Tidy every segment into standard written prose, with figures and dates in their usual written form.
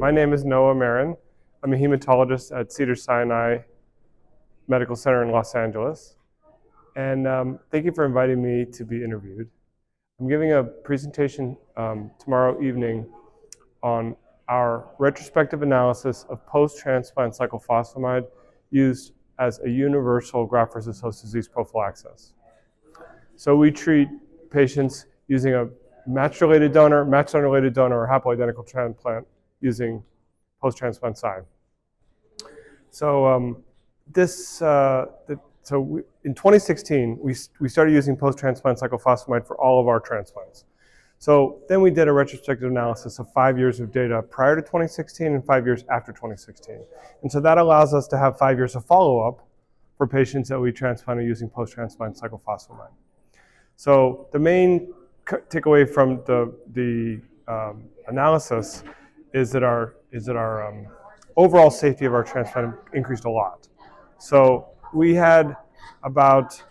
My name is Merin. I'm a hematologist at Cedars-Sinai Medical Center in Los Angeles. And thank you for inviting me to be interviewed. I'm giving a presentation tomorrow evening on our retrospective analysis of post-transplant cyclophosphamide used as a universal graft-versus-host-disease prophylaxis. So we treat patients using a matched-related donor, matched unrelated donor, or haploidentical transplant using post-transplant Cy. So in 2016, we started using post-transplant cyclophosphamide for all of our transplants. So then we did a retrospective analysis of 5 years of data prior to 2016 and 5 years after 2016. And so that allows us to have 5 years of follow-up for patients that we transplanted using post-transplant cyclophosphamide. So the main takeaway from the analysis is that our overall safety of our transplant increased a lot. So we had about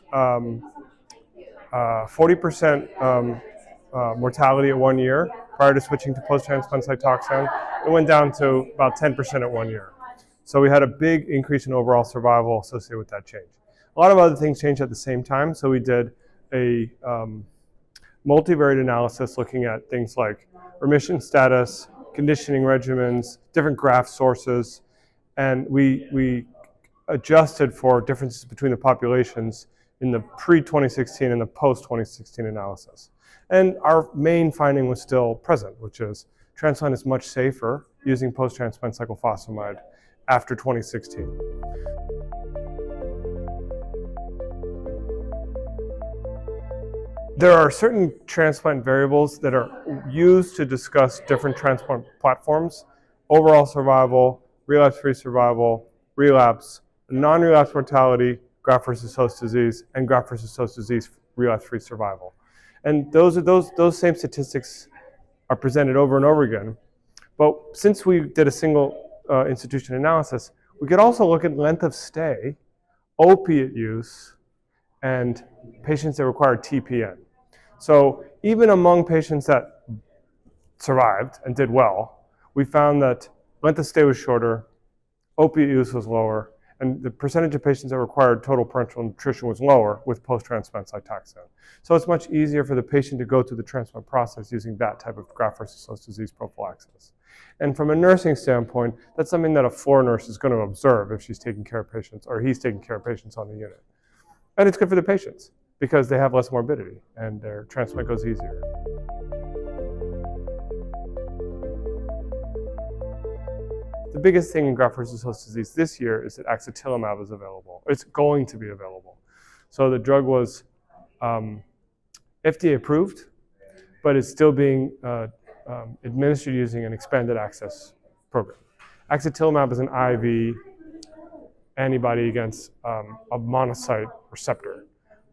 40% mortality at 1 year prior to switching to post-transplant Cytoxan. It went down to about 10% at 1 year. So we had a big increase in overall survival associated with that change. A lot of other things changed at the same time. So we did a multivariate analysis looking at things like remission status, conditioning regimens, different graft sources, and we adjusted for differences between the populations in the pre-2016 and the post-2016 analysis. And our main finding was still present, which is transplant is much safer using post-transplant cyclophosphamide after 2016. There are certain transplant variables that are used to discuss different transplant platforms: overall survival, relapse-free survival, relapse, non-relapse mortality, graft-versus-host-disease, and graft-versus-host-disease relapse-free survival. And those same statistics are presented over and over again. But since we did a single institution analysis, we could also look at length of stay, opiate use, and patients that required TPN. So even among patients that survived and did well, we found that length of stay was shorter, opiate use was lower, and the percentage of patients that required total parenteral nutrition was lower with post-transplant Cytoxan. So it's much easier for the patient to go through the transplant process using that type of graft-versus-host-disease prophylaxis. And from a nursing standpoint, that's something that a floor nurse is going to observe if she's taking care of patients or he's taking care of patients on the unit. And it's good for the patients because they have less morbidity and their transplant goes easier. The biggest thing in graft-versus-host-disease this year is that axatilimab is available. It's going to be available. So the drug was FDA approved, but it's still being administered using an expanded access program. Axatilimab is an IV antibody against a monocyte receptor.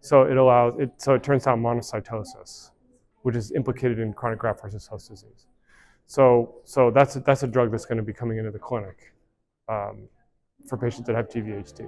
So it turns down monocytosis, which is implicated in chronic graft-versus-host-disease. So that's a drug that's going to be coming into the clinic for patients that have GVHD.